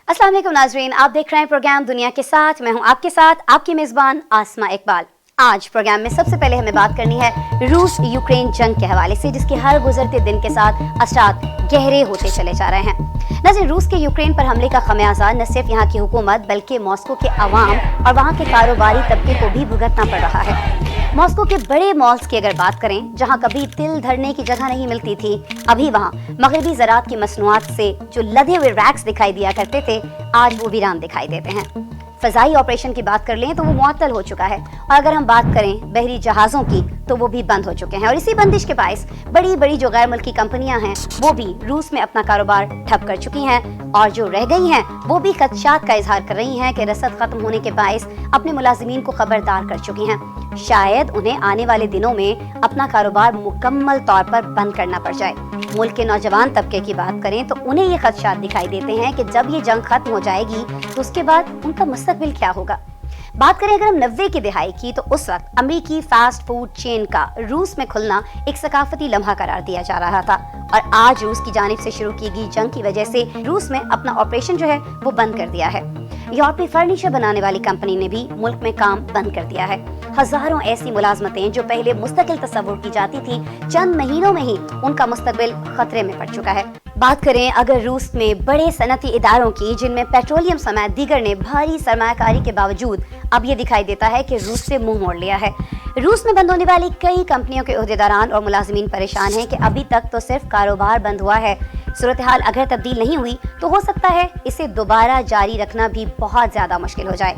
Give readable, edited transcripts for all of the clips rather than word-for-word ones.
अस्सलाम वालेकुम नाजरीन, आप देख रहे हैं प्रोग्राम दुनिया के साथ। मैं हूं आपके साथ आपकी मेज़बान आसमा इकबाल। आज प्रोग्राम में सबसे पहले हमें बात करनी है रूस यूक्रेन जंग के हवाले से, जिसके हर गुजरते दिन के साथ असरात गहरे होते चले जा रहे हैं। नाज़रीन, रूस के यूक्रेन पर हमले का खमियाजा न सिर्फ यहाँ की हुकूमत बल्कि मॉस्को के अवाम और वहाँ के कारोबारी तबके को भी भुगतना पड़ रहा है। मॉस्को के बड़े मॉल्स की अगर बात करें, जहाँ कभी तिल धरने की जगह नहीं मिलती थी, अभी वहाँ मगरबी ज़रात की मसनूआत से जो लदे हुए रैक्स दिखाई दिया करते थे, आज वो वीरान दिखाई देते हैं। फ़ज़ाई ऑपरेशन की बात कर लें तो वो मुअत्तल हो चुका है, और अगर हम बात करें बहरी जहाज़ों की तो वो भी बंद हो चुके हैं। और इसी बंदिश के बायस बड़ी बड़ी जो गैर मुल्की कंपनियां हैं वो भी रूस में अपना कारोबार ठप कर चुकी हैं, और जो रह गई हैं वो भी खदशात का इजहार कर रही हैं कि रसद ख़त्म होने के बायस अपने मुलाजिमीन को खबरदार कर चुकी हैं। शायद उन्हें आने वाले दिनों में अपना कारोबार मुकम्मल तौर पर बंद करना पड़ जाए। मुल्क के नौजवान तबके की बात करें तो उन्हें ये खदशात दिखाई देते हैं कि जब ये जंग खत्म हो जाएगी तो उसके बाद उनका मुस्तकबिल क्या होगा। बात करें अगर हम 90 की दिहाई की, तो उस वक्त अमेरिकी फास्ट फूड चेन का रूस में खुलना एक सकाफती लम्हा करार दिया जा रहा था, और आज रूस की जानिब से शुरू की गई जंग की वजह से रूस में अपना ऑपरेशन जो है वो बंद कर दिया है। यूरोपीय फर्नीचर बनाने वाली कंपनी ने भी मुल्क में काम बंद कर दिया है। हजारों ऐसी मुलाजमतें जो पहले मुस्तकिल तस्वुर की जाती थी, चंद महीनों में ही उनका मुस्तकबिल खतरे में पड़ चुका है। बात करें अगर रूस में बड़े सनती इदारों की, जिनमें पेट्रोलियम समेत दीगर ने भारी सरमायाकारी के बावजूद अब ये दिखाई देता है कि रूस से मुंह मोड़ लिया है। रूस में बंद होने वाली कई कंपनियों के ओहदेदारान और मुलाजमीन परेशान हैं कि अभी तक तो सिर्फ कारोबार बंद हुआ है। सूरत हाल अगर तब्दील नहीं हुई तो हो सकता है इसे दोबारा जारी रखना भी बहुत ज्यादा मुश्किल हो जाए।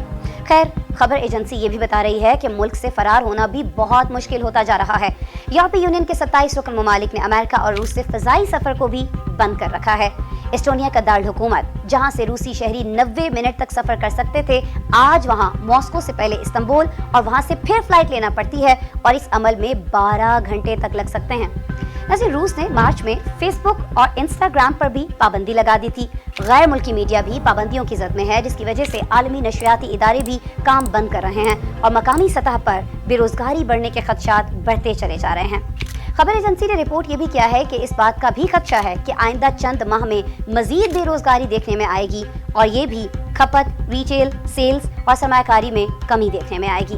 खैर, खबर एजेंसी ये भी बता रही है कि मुल्क से फरार होना भी बहुत मुश्किल होता जा रहा है। यूरोपीय यूनियन के 27 रुकन ममालिक ने अमेरिका और रूस से फ़ज़ाई सफर को भी बंद कर रखा है। एस्टोनिया का दारुल हुकूमत, जहां से रूसी शहरी 90 मिनट तक सफर कर सकते थे, आज वहां मॉस्को से पहले इस्तांबुल और वहां से फिर फ्लाइट लेना पड़ती है, और इस अमल में 12 घंटे तक लग सकते हैं। वैसे रूस ने मार्च में फेसबुक और इंस्टाग्राम पर भी पाबंदी लगा दी थी। गैर मुल्की मीडिया भी पाबंदियों की जद में है, जिसकी वजह से आलमी नशरियाती इदारे भी काम बंद कर रहे हैं, और मकामी सतह पर बेरोजगारी बढ़ने के खदशात बढ़ते चले जा रहे हैं। खबर एजेंसी ने रिपोर्ट ये भी किया है कि इस बात का भी खदशा है कि आइंदा चंद माह में मजीद बेरोजगारी देखने में आएगी, और ये भी खपत, रिटेल, सेल्स और सरमायाकारी में कमी देखने में आएगी।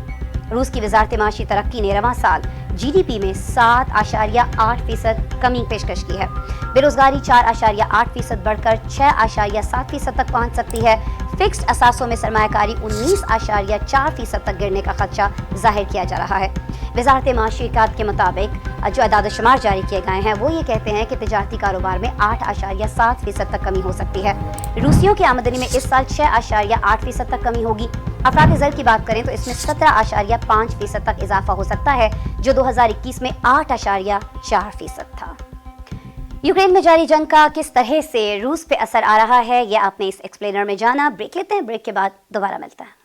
रूस की वजारत माशी तरक्की ने रवां साल GDP में 7.8% कमी पेशकश की है। बेरोजगारी 4.8% बढ़कर 6.7% तक पहुंच सकती है। फिक्स्ड असासों में सरमायाकारी 19.4% तक गिरने का खदशा जाहिर किया जा रहा है। वजारत माशियात के मुताबिक जो अदाद शुमार जारी किए गए हैं वो ये कहते हैं कि तिजारती कारोबार में 8.7% तक कमी हो सकती है। रूसियों की आमदनी में इस साल 6.8% तक कमी होगी। अफराद ज़र की बात करें तो इसमें 17.5% तक इजाफा हो सकता है, जो 2021 में 8.4% था। यूक्रेन में जारी जंग का किस तरह से रूस पे असर आ रहा है, यह आपने इस एक्सप्लेनर में जाना। ब्रेक लेते हैं, ब्रेक के बाद दोबारा मिलता है।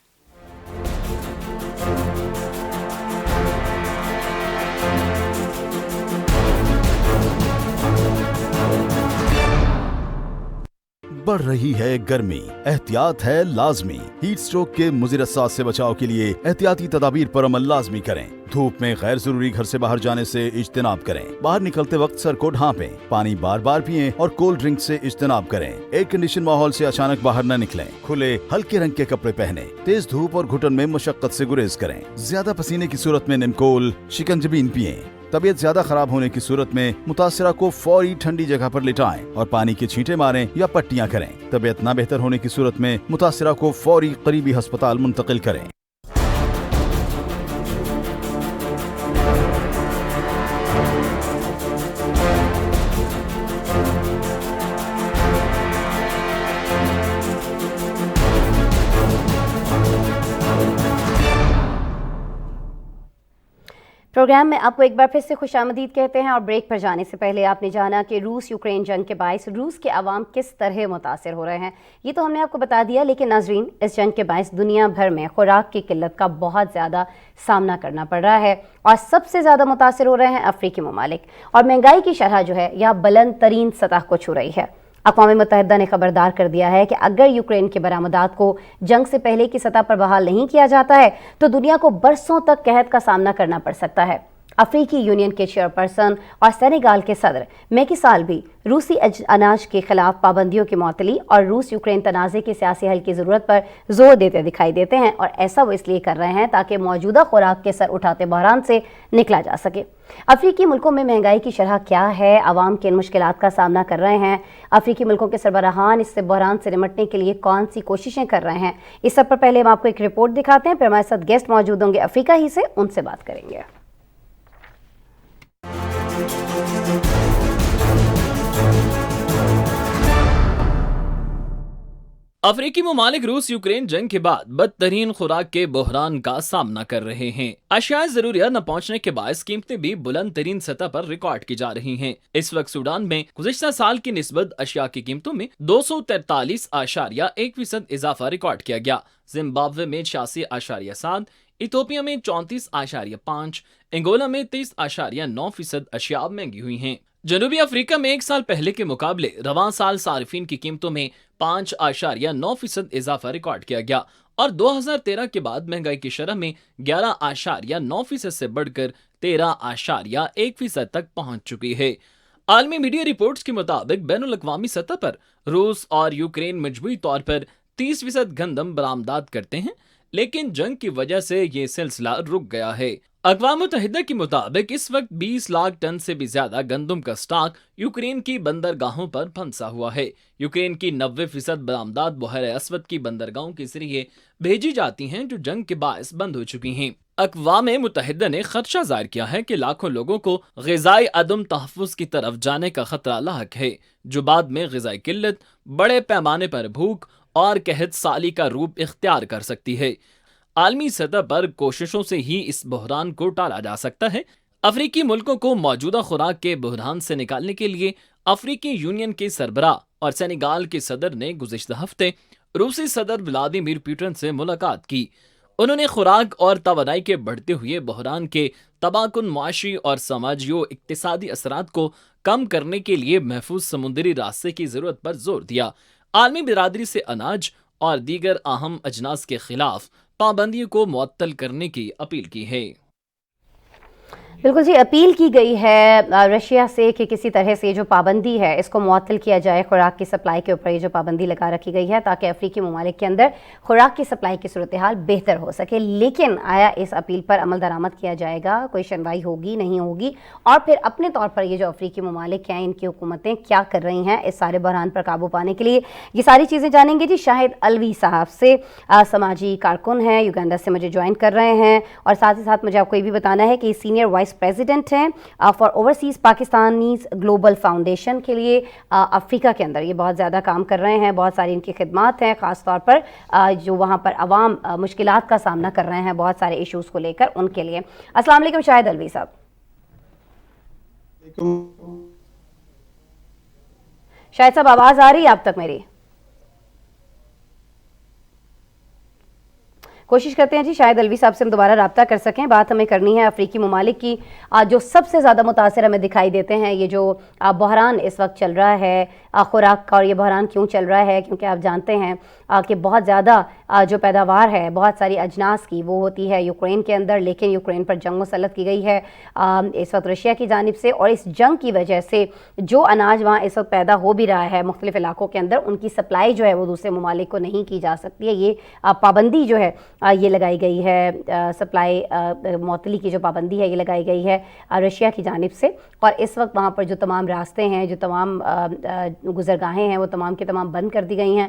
बढ़ रही है गर्मी, एहतियात है लाजमी। हीट स्ट्रोक के मुज़िर असर से बचाव के लिए एहतियाती तदाबीर पर अमल लाजमी करें। धूप में गैर जरूरी घर से बाहर जाने से इज्तनाब करें। बाहर निकलते वक्त सर को ढांपें। पानी बार बार पिएं और कोल्ड ड्रिंक से इज्तनाब करें। एयर कंडीशन माहौल से अचानक बाहर न निकलें। खुले हल्के रंग के कपड़े पहने। तेज धूप और घुटन में मशक्कत से गुरेज करें। ज्यादा पसीने की सूरत में निमकोल, शिकंजबीन पिएं। तबीयत ज्यादा खराब होने की सूरत में मुतासिरा को फौरी ठंडी जगह पर लिटाएं और पानी के छींटे मारें या पट्टियां करें। तबीयत ना बेहतर होने की सूरत में मुतासिरा को फौरी करीबी अस्पताल मुंतकिल करें। प्रोग्राम में आपको एक बार फिर से खुशामदीद कहते हैं, और ब्रेक पर जाने से पहले आपने जाना कि रूस यूक्रेन जंग के बायस रूस के अवाम किस तरह मुतासिर हो रहे हैं। ये तो हमने आपको बता दिया, लेकिन नाजरीन, इस जंग के बायस दुनिया भर में खुराक की किल्लत का बहुत ज़्यादा सामना करना पड़ रहा है, और सबसे ज़्यादा मुतासिर हो रहे हैं अफ्रीकी ममालिक, और महंगाई की शरह जो है यह बुलंद तरीन सतह को छू रही है। अक़वाम मुत्तहिदा ने खबरदार कर दिया है कि अगर यूक्रेन के बरामदात को जंग से पहले की सतह पर बहाल नहीं किया जाता है तो दुनिया को बरसों तक कहत का सामना करना पड़ सकता है। افریقی یونین کے چیئرپرسن اور سینیگال کے صدر میکی سال بھی روسی اناج کے خلاف پابندیوں کی معطلی اور روس یوکرین تنازع کے سیاسی حل کی ضرورت پر زور دیتے دکھائی دیتے ہیں، اور ایسا وہ اس لیے کر رہے ہیں تاکہ موجودہ خوراک کے سر اٹھاتے بحران سے نکلا جا سکے۔ افریقی ملکوں میں مہنگائی کی شرح کیا ہے، عوام کن مشکلات کا سامنا کر رہے ہیں، افریقی ملکوں کے سربراہان اس سے بحران سے نمٹنے کے لیے کون سی کوششیں کر رہے ہیں، اس سب پر پہلے ہم آپ کو ایک رپورٹ دکھاتے ہیں، پھر ہمارے ساتھ گیسٹ موجود ہوں گے افریقہ ہی سے، ان سے بات کریں گے۔ افریقی ممالک روس یوکرین جنگ کے بعد بدترین خوراک کے بحران کا سامنا کر رہے ہیں۔ اشیاء ضروریہ نہ پہنچنے کے باعث قیمتیں بھی بلند ترین سطح پر ریکارڈ کی جا رہی ہیں۔ اس وقت سوڈان میں گزشتہ سال کی نسبت اشیاء کی قیمتوں میں 243.1% اضافہ ریکارڈ کیا گیا۔ زمبابوے میں 86.7%، ایتھوپیا میں 34.5%، انگولا میں 23.9% اشیاء مہنگی ہوئی ہیں۔ جنوبی افریقہ میں ایک سال پہلے کے مقابلے رواں سال صارفین کی قیمتوں میں 5.9% اضافہ ریکارڈ کیا گیا اور 2013 کے بعد مہنگائی کی شرح میں 11.9% سے بڑھ کر 13.1% تک پہنچ چکی ہے۔ عالمی میڈیا رپورٹس کے مطابق بین الاقوامی سطح پر روس اور یوکرین مجموعی طور پر 30% گندم برآمدات کرتے ہیں، لیکن جنگ کی وجہ سے یہ سلسلہ رک گیا ہے۔ اقوام متحدہ کے مطابق اس وقت 20 لاکھ ٹن سے بھی زیادہ گندم کا سٹاک یوکرین کی بندرگاہوں پر پھنسا ہوا ہے۔ یوکرین کی 90% برآمدات بحیرہ اسود کی بندرگاہوں کے ذریعے بھیجی جاتی ہیں، جو جنگ کے باعث بند ہو چکی ہیں۔ اقوام متحدہ نے خدشہ ظاہر کیا ہے کہ لاکھوں لوگوں کو غذائی عدم تحفظ کی طرف جانے کا خطرہ لاحق ہے، جو بعد میں غذائی قلت، بڑے پیمانے پر بھوک اور قحط سالی کا روپ اختیار کر سکتی ہے۔ عالمی سطح پر کوششوں سے ہی اس بحران کو ٹالا جا سکتا ہے۔ افریقی ملکوں کو موجودہ خوراک کے بحران سے نکالنے کے لیے افریقی یونین کے سربراہ اور سینیگال کے صدر نے گزشتہ ہفتے روسی صدر ولادیمیر پوٹن سے ملاقات کی۔ انہوں نے خوراک اور توانائی کے بڑھتے ہوئے بحران کے تباہ کن معاشی اور سماجی و اقتصادی اثرات کو کم کرنے کے لیے محفوظ سمندری راستے کی ضرورت پر زور دیا۔ عالمی برادری سے اناج اور دیگر اہم اجناس کے خلاف پابندیوں کو معطل کرنے کی اپیل کی ہے۔ بالکل جی، اپیل کی گئی ہے رشیا سے کہ کسی طرح سے جو پابندی ہے اس کو معطل کیا جائے، خوراک کی سپلائی کے اوپر یہ جو پابندی لگا رکھی گئی ہے تاکہ افریقی ممالک کے اندر خوراک کی سپلائی کی صورتحال بہتر ہو سکے۔ لیکن آیا اس اپیل پر عمل درآمد کیا جائے گا؟ کوئی شنوائی ہوگی نہیں ہوگی؟ اور پھر اپنے طور پر یہ جو افریقی ممالک ہیں ان کی حکومتیں کیا کر رہی ہیں اس سارے بحران پر قابو پانے کے لیے؟ یہ ساری چیزیں جانیں گے جی شاہد الوی صاحب سے، سماجی کارکن ہیں، یوگنڈا سے مجھے جوائن کر رہے ہیں، اور ساتھ ہی ساتھ مجھے آپ کو یہ بھی بتانا ہے کہ سینئر وائس پریزیڈنٹ ہیں for overseas Pakistanis global foundation کے لیے افریقہ کے اندر یہ بہت زیادہ کام کر رہے ہیں، بہت ساری ان کی خدمات ہیں، خاص طور پر جو وہاں پر عوام مشکلات کا سامنا کر رہے ہیں بہت سارے ایشوز کو لے کر، ان کے لیے۔ السلام علیکم شاہد الوی صاحب۔ شاہد صاحب آواز آ رہی ہے آپ تک میری؟ کوشش کرتے ہیں جی شاہد الوی صاحب سے ہم دوبارہ رابطہ کر سکیں۔ بات ہمیں کرنی ہے افریقی ممالک کی جو سب سے زیادہ متاثر ہمیں دکھائی دیتے ہیں۔ یہ جو بحران اس وقت چل رہا ہے خوراک کا، اور یہ بحران کیوں چل رہا ہے؟ کیونکہ آپ جانتے ہیں کہ بہت زیادہ جو پیداوار ہے بہت ساری اجناس کی وہ ہوتی ہے یوکرین کے اندر، لیکن یوکرین پر جنگ مسلط کی گئی ہے اس وقت رشیا کی جانب سے، اور اس جنگ کی وجہ سے جو اناج وہاں اس وقت پیدا ہو بھی رہا ہے مختلف علاقوں کے اندر، ان کی سپلائی جو ہے وہ دوسرے ممالک کو نہیں کی جا سکتی ہے۔ یہ پابندی جو ہے یہ لگائی گئی ہے، سپلائی معطلی کی جو پابندی ہے یہ لگائی گئی ہے رشیا کی جانب سے، اور اس وقت وہاں پر جو تمام راستے ہیں، جو تمام گزرگاہیں ہیں، وہ تمام کے تمام بند کر دی گئی ہیں۔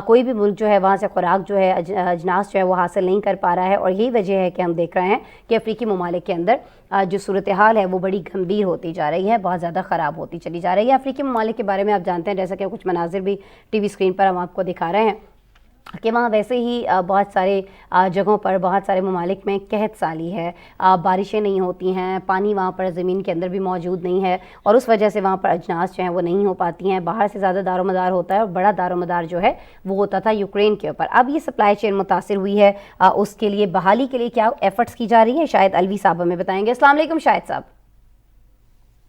کوئی بھی ملک جو ہے وہاں سے خوراک جو ہے اجناس جو ہے وہ حاصل نہیں کر پا رہا ہے، اور یہی وجہ ہے کہ ہم دیکھ رہے ہیں کہ افریقی ممالک کے اندر جو صورتحال ہے وہ بڑی گھمبیر ہوتی جا رہی ہے، بہت زیادہ خراب ہوتی چلی جا رہی ہے۔ افریقی ممالک کے بارے میں آپ جانتے ہیں، جیسا کہ کچھ مناظر بھی ٹی وی اسکرین پر ہم آپ کو دکھا رہے ہیں کہ وہاں ویسے ہی بہت سارے جگہوں پر بہت سارے ممالک میں قحط سالی ہے، بارشیں نہیں ہوتی ہیں، پانی وہاں پر زمین کے اندر بھی موجود نہیں ہے، اور اس وجہ سے وہاں پر اجناس جو ہیں وہ نہیں ہو پاتی ہیں۔ باہر سے زیادہ دار و مدار ہوتا ہے، اور بڑا دار و مدار جو ہے وہ ہوتا تھا یوکرین کے اوپر۔ اب یہ سپلائی چین متاثر ہوئی ہے، اس کے لیے بحالی کے لیے کیا ایفرٹس کی جا رہی ہیں؟ شاید الوی صاحب ہمیں بتائیں گے۔ السلام علیکم شاہد صاحب۔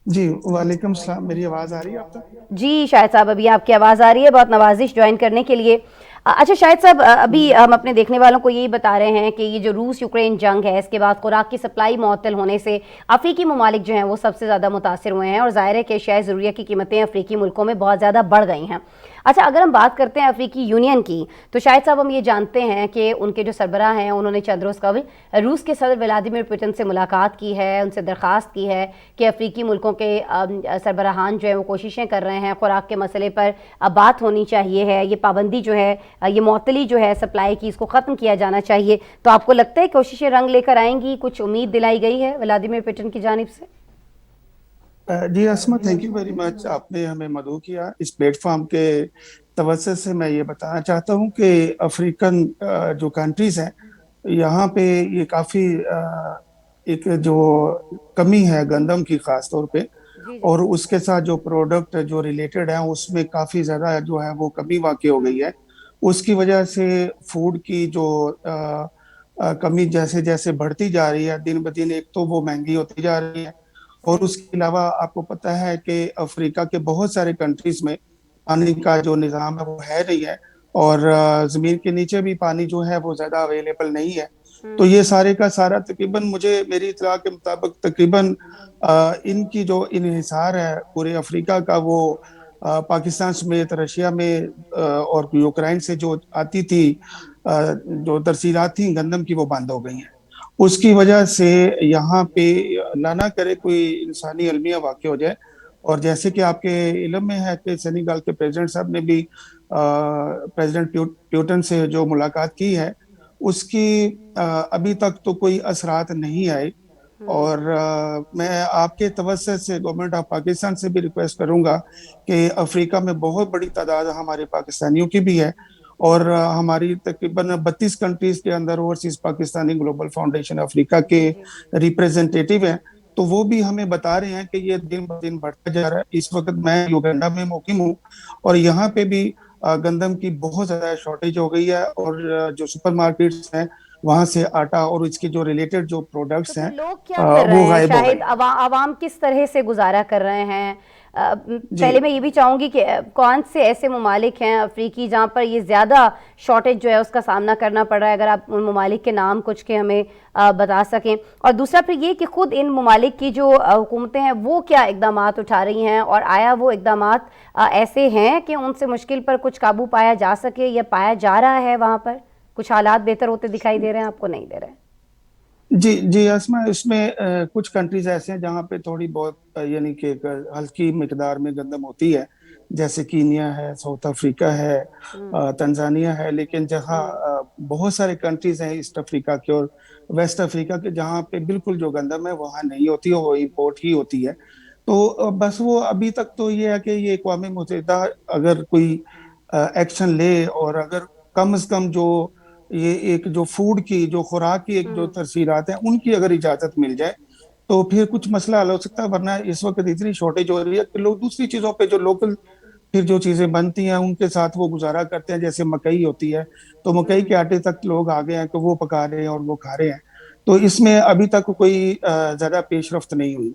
جی وعلیکم السلام، میری آواز آ رہی ہے آپ تک؟ جی شاہد صاحب ابھی آپ کی آواز آ رہی ہے، بہت نوازش جوائن کرنے کے لیے۔ अच्छा शाहिद साहब, अभी हम अपने देखने वालों को यही बता रहे हैं कि ये जो रूस यूक्रेन जंग है, इसके बाद खुराक की सप्लाई मुअत्तल होने से अफ्रीकी ममालिक जो हैं वो सबसे ज़्यादा मुतासर हुए हैं, और ज़ाहिर है कि अशियाए ज़रूरिया की कीमतें अफ्रीकी मुल्कों में बहुत ज़्यादा बढ़ गई हैं। अच्छा, अगर हम बात करते हैं अफ्रीकी यूनियन की, तो शाहिद साहब हम ये जानते हैं कि उनके जो सरबराह हैं उन्होंने चंद रोज़ कबल रूस के सदर व्लादिमीर पुतिन से मुलाकात की है, उनसे दरख्वास्त की है कि अफ्रीकी मुल्कों के सरबराहान जो है वो कोशिशें कर रहे हैं, खुराक के मसले पर बात होनी चाहिए है, ये पाबंदी जो है, ये मुअत्तली जो है सप्लाई की, इसको ख़त्म किया जाना चाहिए। तो आपको लगता है कोशिशें रंग लेकर आएंगी, कुछ उम्मीद दिलाई गई है व्लादिमीर पुतिन की जानिब से? जी Asma, thank you very much, आपने हमें मदऊ किया। इस प्लेटफॉर्म के तवज्जो से मैं ये बताना चाहता हूँ कि अफ्रीकन जो कंट्रीज हैं, यहाँ पे ये काफ़ी एक जो कमी है गंदम की ख़ास तौर पे, जी जी। और उसके साथ जो प्रोडक्ट जो रिलेटेड है उसमें काफ़ी ज़्यादा जो है वो कमी वाक़ई हो गई है। उसकी वजह से फूड की जो कमी जैसे जैसे बढ़ती जा रही है दिन ब दिन, एक तो वो महंगी होती जा रही है, और सही। उसके अलावा आपको पता है कि अफ्रीका के बहुत सारे कंट्रीज में पानी का जो निज़ाम है वो है नहीं है, और ज़मीन के नीचे भी पानी जो है वो ज़्यादा अवेलेबल नहीं है। तो ये सारे का सारा तकरीबन, मुझे मेरी इत्तला के मुताबिक तकरीबन इनकी जो इन्हिसार है पूरे अफ्रीका का, वो पाकिस्तान समेत रशिया में और यूक्रेन से जो आती थी जो तरसीलात थी गंदम की, वो बंद हो गई हैं। उसकी वजह से यहाँ पे अल्लाह ना करे कोई इंसानी अलमिया वाक़ हो जाए। और जैसे कि आपके इल्म में है कि सेनेगल के प्रेसिडेंट साहब ने भी प्रेसिडेंट प्यूटन से जो मुलाकात की है, उसकी अभी तक तो कोई असरात नहीं आए। और मैं आपके तवज्जो से गवर्नमेंट ऑफ पाकिस्तान से भी रिक्वेस्ट करूंगा कि अफ्रीका में बहुत बड़ी तादाद हमारे पाकिस्तानियों की भी है, और हमारी तकरीबन 32 कंट्रीज के अंदर overseas Pakistani global foundation Africa के रिप्रेजेंटेटिव हैं। तो वो भी हमें बता रहे हैं कि ये दिन ब दिन बढ़ता जा रहा है। इस वक्त मैं युगांडा में मुकीम हूँ, और यहाँ पे भी गंदम की बहुत ज़्यादा शॉर्टेज हो गई है, और जो सुपरमार्केट्स हैं वहाँ से आटा और इसके जो रिलेटेड जो तो प्रोडक्ट्स फिर हैं लोग क्या कर रहे वो हैं गायब हो शाहिद, गए। आवाम किस तरह से गुजारा कर रहे हैं? जी पहले मैं ये भी चाहूंगी कि कौन से ऐसे ममालिक हैं अफ्रीकी जहाँ पर ये ज़्यादा शॉर्टेज जो है उसका सामना करना पड़ रहा है, अगर आप उन ममालिक के नाम कुछ के हमें बता सकें। और दूसरा फिर ये कि खुद इन ममालिक की जो हुकूमतें हैं वो क्या इकदाम उठा रही हैं, और आया वो इकदाम ऐसे हैं कि उनसे मुश्किल पर कुछ काबू पाया जा सके, या पाया जा रहा है? वहाँ पर कुछ हालात बेहतर होते दिखाई दे रहे हैं आपको, नहीं दे रहे हैं? जी जी आसमा, इसमें कुछ कंट्रीज ऐसे हैं जहाँ पे थोड़ी बहुत यानी कि एक हल्की मिकदार में गंदम होती है, जैसे कीनिया है, साउथ अफ्रीका है, तंजानिया है। लेकिन जहाँ बहुत सारे कंट्रीज हैं ईस्ट अफ्रीका के और वेस्ट अफ्रीका के, जहाँ पे बिल्कुल जो गंदम है वहाँ नहीं होती है, वो इम्पोर्ट ही होती है। तो बस वो अभी तक तो ये है कि ये अक़वाम मुत्तहिदा अगर कोई एक्शन ले, और अगर कम से कम जो ये एक जो फूड की जो खुराक की एक जो तरसीलात हैं उनकी अगर इजाजत मिल जाए, तो फिर कुछ मसला हल हो सकता है। वरना इस वक्त इतनी शॉर्टेज हो रही है कि लोग दूसरी चीजों पे जो लोकल फिर जो चीजें बनती हैं उनके साथ वो गुजारा करते हैं। जैसे मकई होती है, तो मकई के आटे तक लोग आ गए हैं कि वो पका रहे हैं और वो खा रहे हैं। तो इसमें अभी तक कोई ज्यादा पेशरफ्त नहीं हुई।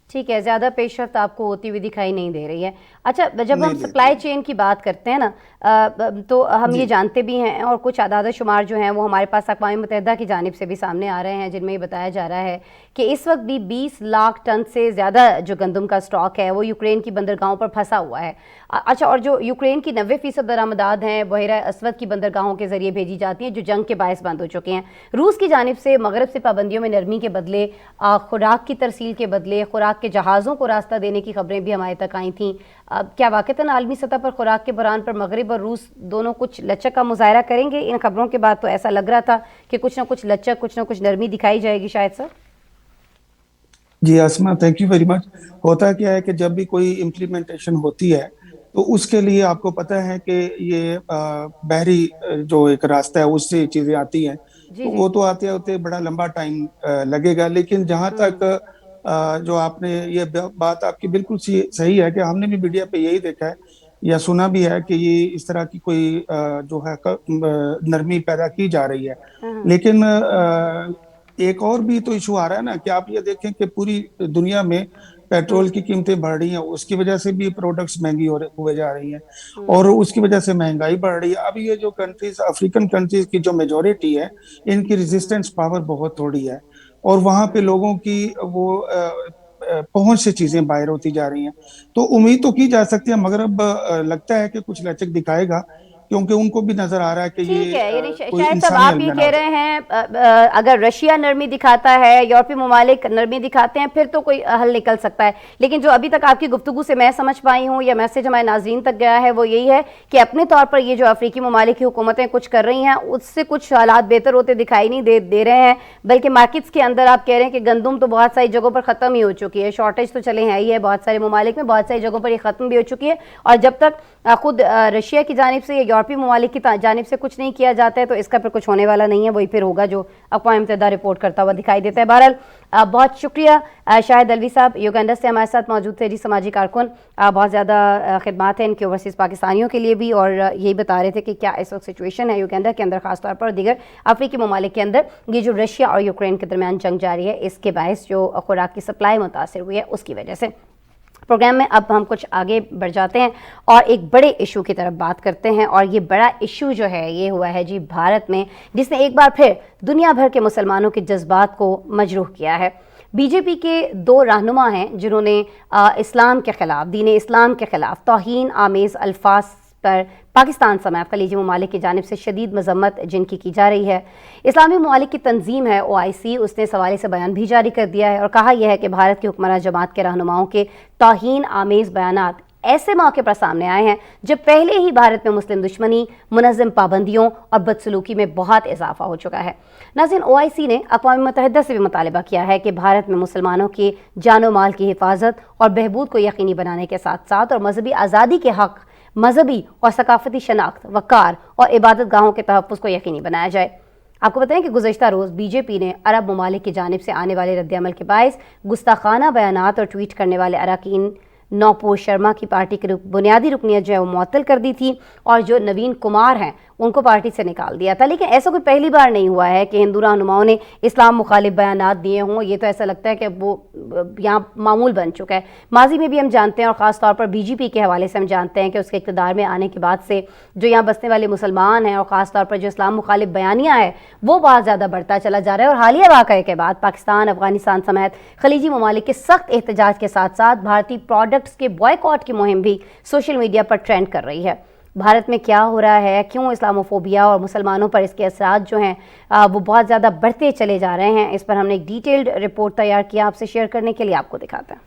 ठीक है, ज़्यादा पेशरफ्त आपको होती हुई दिखाई नहीं दे रही है। अच्छा, जब हम नहीं दे सप्लाई रही। चेन की बात करते हैं ना, तो हम ये जी जानते भी हैं, और कुछ आदाद शुमार जो हैं वो हमारे पास अक़वाम मुत्तहिदा की जानिब से भी सामने आ रहे हैं, जिनमें ये बताया जा रहा है कि इस वक्त भी 20 लाख टन से ज़्यादा जो गंदम का स्टॉक है वो यूक्रेन की बंदरगाहों पर फंसा हुआ है। अच्छा, और जो यूक्रेन की 90% बरामदात हैं बहरा असवद की बंदरगाहों के ज़रिए भेजी जाती हैं, जो जंग के बायस बंद हो चुके हैं। रूस की जानिब से मगरब से पाबंदियों में नरमी के बदले, खुराक की तरसील के बदले, खुराक के जहाज़ों को रास्ता देने की खबरें भी हमारे तक आई थीं। क्या वाक़तन आलमी सतह पर खुराक के बहरान पर मगरब और रूस दोनों कुछ लचक का मुजाहरा करेंगे? इन खबरों के बाद तो ऐसा लग रहा था कि कुछ ना कुछ लचक, कुछ ना कुछ नरमी दिखाई जाएगी शायद सर। जी Asma, thank you very much. होता क्या है कि जब भी कोई इम्प्लीमेंटेशन होती है, तो उसके लिए आपको पता है कि ये बहरी जो एक रास्ता है उससे चीजें आती हैं, जी तो जी। वो तो आते होते बड़ा लंबा टाइम लगेगा। लेकिन जहाँ तक जो आपने ये बात आपकी बिल्कुल सही है कि हमने भी मीडिया पे यही देखा है या सुना भी है कि ये इस तरह की कोई जो है नरमी पैदा की जा रही है। लेकिन एक और भी तो इशू आ रहा है ना, कि आप ये देखें कि पूरी दुनिया में पेट्रोल की कीमतें बढ़ रही हैं, उसकी वजह से भी प्रोडक्ट्स महंगी हुए जा रही हैं और उसकी वजह से महंगाई बढ़ रही है। अब ये जो कंट्रीज, अफ्रीकन कंट्रीज की जो मेजोरिटी है, इनकी रेजिस्टेंस पावर बहुत थोड़ी है और वहां पे लोगों की वो पहुंच से चीजें बाहर होती जा रही हैं। तो उम्मीद तो की जा सकती है, मगर अब लगता है कि कुछ लचक दिखाएगा, क्योंकि उनको भी नजर आ रहा है कि ठीक ये है, यानी कोई शायद साहब इंसानी आप ये अलमिया ना कह हो जाए। रहे हैं अगर रशिया नरमी दिखाता है, यूरोपीय ममालिक नरमी दिखाते हैं, फिर तो कोई हल निकल सकता है। लेकिन जो अभी तक आपकी गुफ्तगू से मैं समझ पाई हूँ या मैसेज हमारे नाजरीन तक गया है वो यही है कि अपने तौर पर ये जो अफ्रीकी ममालिक की हुकूमतें कुछ कर रही हैं उससे कुछ हालात बेहतर होते दिखाई नहीं दे रहे हैं, बल्कि मार्केट्स के अंदर आप कह रहे हैं कि गंदम तो बहुत सारी जगहों पर ख़त्म ही हो चुकी है, शॉर्टेज तो चले हैं ही है बहुत सारे ममालिक में, बहुत सारी जगहों पर ये ख़त्म भी हो चुकी है। और जब तक खुद रशिया की जानिब से या यूरोपीय ममालिक की जानिब से कुछ नहीं किया जाता है तो इसका फिर कुछ होने वाला नहीं है, वही फिर होगा जो अक़वाम मुत्तहिदा रिपोर्ट करता हुआ दिखाई देता है। बहरहाल बहुत शुक्रिया शाहिद अलवी साहब, युगांडा से हमारे साथ मौजूद थे जी, समाजी कारकुन। बहुत ज़्यादा खिदमात हैं इनके ओवरसीज़ पाकिस्तानियों के लिए भी, और यही बता रहे थे कि क्या इस वक्त सिचुएशन है युगांडा के अंदर ख़ासतौर पर और दीगर अफ्रीकी ममालिक के अंदर ये जो रशिया और यूक्रेन के दरमियान जंग जारी है इसके बायस जो खुराक की सप्लाई मुतासर हुई है उसकी वजह से। प्रोग्राम में अब हम कुछ आगे बढ़ जाते हैं और एक बड़े इशू की तरफ बात करते हैं, और ये बड़ा इशू जो है ये हुआ है जी भारत में, जिसने एक बार फिर दुनिया भर के मुसलमानों के जज्बात को मजरूह किया है। बीजेपी के दो रहनुमा हैं जिन्होंने इस्लाम के ख़िलाफ़, दीन इस्लाम के ख़िलाफ़ तौहीन आमेज़ अल्फाज पर पाकिस्तान समेत खलीजी ममालिक की जानिब से शदीद मजम्मत जिनकी की जा रही है। इस्लामी ममालिक की तंजीम है OIC, उसने इस हवाले से बयान भी जारी कर दिया है और कहा यह है कि भारत की हुक्मरान जमात के रहनुमाओं के तौहीन आमेज़ बयानात ऐसे मौके पर सामने आए हैं जब पहले ही भारत में मुस्लिम दुश्मनी, मुनज़्ज़म पाबंदियों और बदसलूकी में बहुत इजाफा हो चुका है। नाज़रीन, OIC ने अक़वाम मुत्तहिदा से भी मुतालिबा किया है कि भारत में मुसलमानों की जानो माल की हिफाजत और बहबूद को यकीनी बनाने के साथ साथ और मजहबी आज़ादी के हक़, मजहबी और सकाफती शनाख्त, वक़ार और इबादत गाहों के तहफ़्फ़ुज़ को यकीनी बनाया जाए। आपको बताएं कि गुज़श्ता रोज़ बीजेपी ने अरब ममालिक की जानिब से आने वाले रद्द-ए-अमल के बायस गुस्ताखाना बयानात और ट्वीट करने वाले अरकान नौपोश शर्मा की पार्टी की बुनियादी रुकनियत जो है वो मुअत्तल कर दी थी और जो नवीन कुमार हैं उनको पार्टी से निकाल दिया था। लेकिन ऐसा कोई पहली बार नहीं हुआ है कि हिंदू रहनुमाओं ने इस्लाम मुखालिफ बयानात दिए हों। ये तो ऐसा लगता है कि वो यहाँ मामूल बन चुका है। माजी में भी हम जानते हैं और ख़ास तौर पर बीजेपी के हवाले से हम जानते हैं कि उसके इक़्तिदार में आने के बाद से जो यहाँ बसने वाले मुसलमान हैं और ख़ास तौर पर जो इस्लाम मुखालिफ बयानिया है वो बहुत ज़्यादा बढ़ता चला जा रहा है। और हालिया वाक़ये के बाद पाकिस्तान, अफगानिस्तान समेत खलीजी ममालिक के सख्त एहतजाज के साथ साथ भारतीय प्रोडक्ट्स के बॉयकॉट की मुहिम भी सोशल मीडिया पर ट्रेंड कर रही है। भारत में क्या हो रहा है, क्यों इस्लामोफोबिया और मुसलमानों पर इसके असरात जो हैं वो बहुत ज़्यादा बढ़ते चले जा रहे हैं, इस पर हमने एक डिटेल्ड रिपोर्ट तैयार किया आपसे शेयर करने के लिए, आपको दिखाते हैं।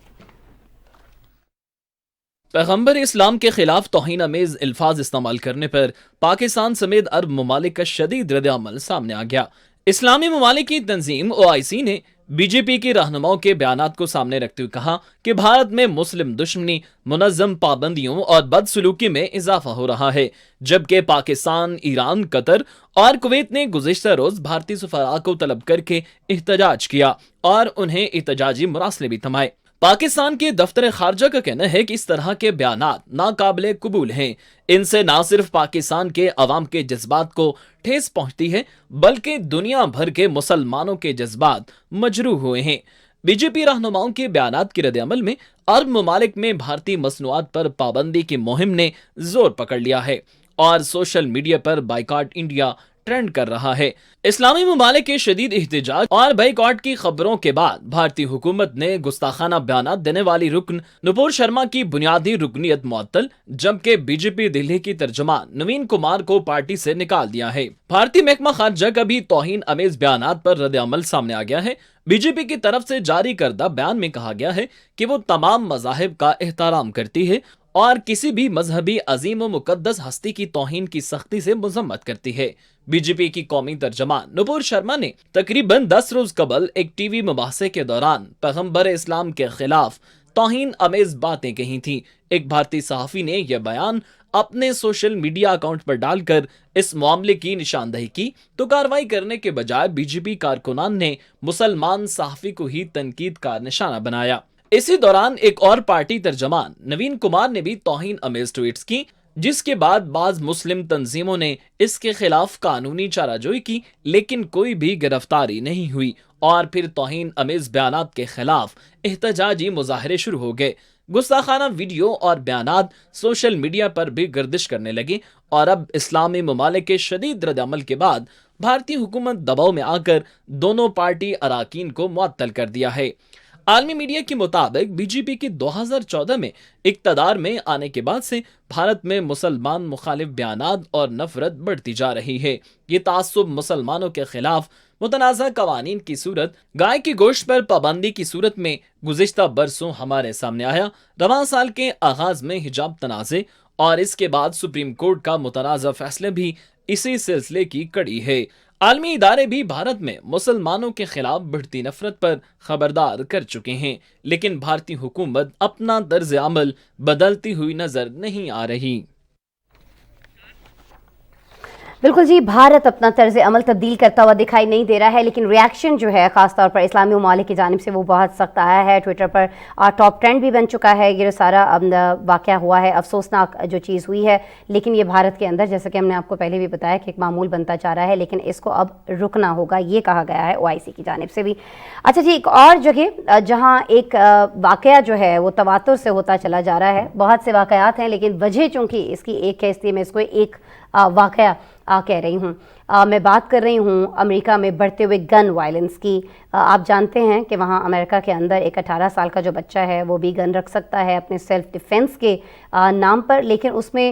पैगंबर इस्लाम के खिलाफ तौहीन अमेज अल्फाज इस्तेमाल करने पर पाकिस्तान समेत अरब ममालिक का शदीद रद्द-ए-अमल सामने आ गया। इस्लामी ममालिक की तंजीम OIC ने बीजेपी के रहनुमाओं के बयानात को सामने रखते हुए कहा कि भारत में मुस्लिम दुश्मनी, मुनज़्ज़म पाबंदियों और बदसलूकी में इजाफा हो रहा है, जबकि पाकिस्तान, ईरान, कतर और कुवैत ने गुज़िश्ता रोज भारतीय सफ़रा को तलब करके एहतजाज किया और उन्हें एहतजाजी मुरासले भी थमाए। पाकिस्तान के दफ्तर खारजा का कहना है कि इस तरह के बयानात नाकाबिले कबूल हैं। इनसे न सिर्फ पाकिस्तान के अवाम के जज्बात को ठेस पहुंचती है बल्कि दुनिया भर के मुसलमानों के जज्बात मजरूह हुए हैं। बीजेपी रहनुमाओं के बयानात के रद्द-ए-अमल में अरब ममालिक में भारतीय मसनूआत पर पाबंदी की मुहिम ने जोर पकड़ लिया है और सोशल मीडिया पर बाइकॉट इंडिया ट्रेंड कर रहा है। इस्लामी ममालिक के शदीद एहतजाज और बाइकॉट की खबरों के बाद भारतीय हुकूमत ने गुस्ताखाना बयानात देने वाली रुकन नुपुर शर्मा की बुनियादी रुकनियत मुअत्तल, जबकि बीजेपी दिल्ली की तर्जुमान नवीन कुमार को पार्टी से निकाल दिया है। भारतीय महकमा खारजा का भी तौहीन अमेज बयानात पर रद्द-ए-अमल सामने आ गया है। बीजेपी की तरफ से जारी करदा बयान में कहा गया है कि वो तमाम मज़ाहिब का एहतराम करती है और किसी भी मजहबी अजीम व मुकद्दस हस्ती की तौहीन की सख्ती से मजम्मत करती है। बीजेपी की कौमी तर्जमान नुपुर शर्मा ने तकरीबन 10 रोज कबल एक टीवी मुबाहसे के दौरान पैगंबर इस्लाम के खिलाफ तौहीन अमेज बातें कही थी। एक भारतीय सहाफी ने यह बयान अपने सोशल मीडिया अकाउंट पर डालकर इस मामले की निशानदही की तो कार्रवाई करने के बजाय बीजेपी कारकुनान ने मुसलमान सहाफी को ही तनकीद का निशाना बनाया। इसी दौरान एक और पार्टी तर्जमान नवीन कुमार ने भी तौहीन अमेज ट्वीट्स की, जिसके बाद बाज मुस्लिम तंजीमों ने इसके खिलाफ कानूनी चाराजोई की, लेकिन कोई भी गिरफ्तारी नहीं हुई اور پھر توہین امیز بیانات کے خلاف احتجاجی مظاہرے شروع ہو گئے۔ گستاخانہ ویڈیو اور بیانات سوشل میڈیا پر بھی گردش کرنے لگے اور اب اسلامی ممالک کے شدید رد عمل کے بعد بھارتی حکومت دباؤ میں آ کر دونوں پارٹی اراکین کو معطل کر دیا ہے۔ عالمی میڈیا کے مطابق بی جے پی کی 2014 میں اقتدار میں آنے کے بعد سے بھارت میں مسلمان مخالف بیانات اور نفرت بڑھتی جا رہی ہے۔ یہ تعصب مسلمانوں کے خلاف متنازع قوانین کی صورت، گائے کے گوشت پر پابندی کی صورت میں گزشتہ برسوں ہمارے سامنے آیا۔ رواں سال کے آغاز میں حجاب تنازع اور اس کے بعد سپریم کورٹ کا متنازع فیصلے بھی اسی سلسلے کی کڑی ہے۔ عالمی ادارے بھی بھارت میں مسلمانوں کے خلاف بڑھتی نفرت پر خبردار کر چکے ہیں، لیکن بھارتی حکومت اپنا طرز عمل بدلتی ہوئی نظر نہیں آ رہی۔ بالکل جی، بھارت اپنا طرز عمل تبدیل کرتا ہوا دکھائی نہیں دے رہا ہے، لیکن ریاکشن جو ہے خاص طور پر اسلامی ممالک کی جانب سے وہ بہت سخت آیا ہے۔ ٹویٹر پر ٹاپ ٹرینڈ بھی بن چکا ہے۔ یہ سارا واقعہ ہوا ہے، افسوسناک جو چیز ہوئی ہے، لیکن یہ بھارت کے اندر جیسا کہ ہم نے آپ کو پہلے بھی بتایا کہ ایک معمول بنتا جا رہا ہے، لیکن اس کو اب رکنا ہوگا، یہ کہا گیا ہے OIC کی جانب سے بھی۔ اچھا جی، ایک اور جگہ جہاں ایک واقعہ جو ہے وہ تواتر سے ہوتا چلا جا رہا ہے، بہت سے واقعات ہیں لیکن وجہ چونکہ اس کی ایک ہے، اس لیے میں اس کو ایک واقعہ کہہ رہی ہوں۔ میں بات کر رہی ہوں امریکہ میں بڑھتے ہوئے گن وائلنس کی۔ آپ جانتے ہیں کہ وہاں امریکہ کے اندر ایک 18 سال کا جو بچہ ہے وہ بھی گن رکھ سکتا ہے اپنے سیلف ڈیفنس کے نام پر، لیکن اس میں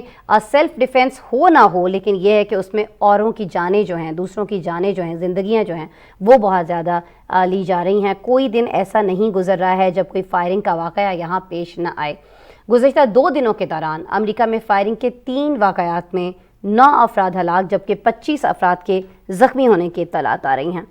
سیلف ڈیفنس ہو نہ ہو، لیکن یہ ہے کہ اس میں اوروں کی جانیں جو ہیں، دوسروں کی جانیں جو ہیں، زندگیاں جو ہیں وہ بہت زیادہ لی جا رہی ہیں۔ کوئی دن ایسا نہیں گزر رہا ہے جب کوئی فائرنگ کا واقعہ یہاں پیش نہ آئے۔ گزشتہ 2 دنوں کے دوران امریکہ میں فائرنگ کے 3 واقعات میں 9 افراد ہلاک جبکہ 25 افراد کے زخمی ہونے کی اطلاعات آ رہی ہیں۔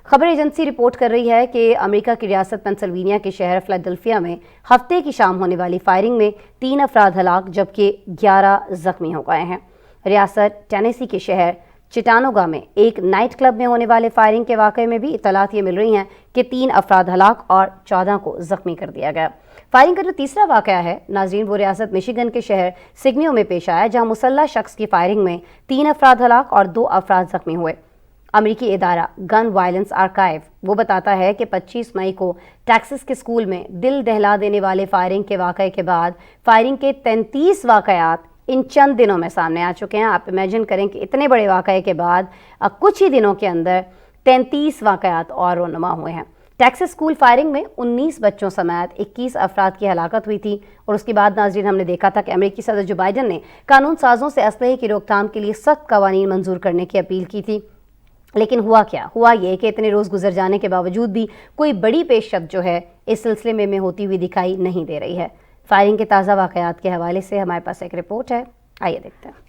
خبر ایجنسی رپورٹ کر رہی ہے کہ امریکہ کی ریاست پینسلوینیا کے شہر فلاڈیلفیا میں ہفتے کی شام ہونے والی فائرنگ میں 3 افراد ہلاک جبکہ 11 زخمی ہو گئے ہیں۔ ریاست ٹینیسی کے شہر چٹانوگا میں ایک نائٹ کلب میں ہونے والے فائرنگ کے واقعے میں بھی اطلاعات یہ مل رہی ہیں کہ 3 افراد ہلاک اور 14 کو زخمی کر دیا گیا۔ فائرنگ کا جو تیسرا واقعہ ہے ناظرین وہ ریاست میشیگن کے شہر سگنیو میں پیش آیا، جہاں مسلح شخص کی فائرنگ میں 3 افراد ہلاک اور 2 افراد زخمی ہوئے۔ امریکی ادارہ گن وائلنس آرکائیو وہ بتاتا ہے کہ 25 مئی کو ٹیکساس کے سکول میں دل دہلا دینے والے فائرنگ کے واقعے کے بعد فائرنگ کے 33 واقعات ان چند دنوں میں سامنے آ چکے ہیں۔ آپ امیجن کریں کہ اتنے بڑے واقعے کے بعد کچھ ہی دنوں کے اندر 33 واقعات اور رونما ہوئے ہیں۔ ٹیکساس سکول فائرنگ میں 19 بچوں سمیت 21 افراد کی ہلاکت ہوئی تھی، اور اس کے بعد ناظرین ہم نے دیکھا تھا کہ امریکی صدر جو بائیڈن نے قانون سازوں سے اسلحے کی روک تھام کے لیے سخت قوانین منظور کرنے کی اپیل کی تھی، لیکن ہوا کیا؟ ہوا یہ کہ اتنے روز گزر جانے کے باوجود بھی کوئی بڑی پیش رفت جو ہے اس سلسلے میں ہوتی ہوئی دکھائی نہیں دے رہی ہے۔ فائرنگ کے تازہ واقعات کے حوالے سے ہمارے پاس ایک رپورٹ ہے، آئیے دیکھتے ہیں۔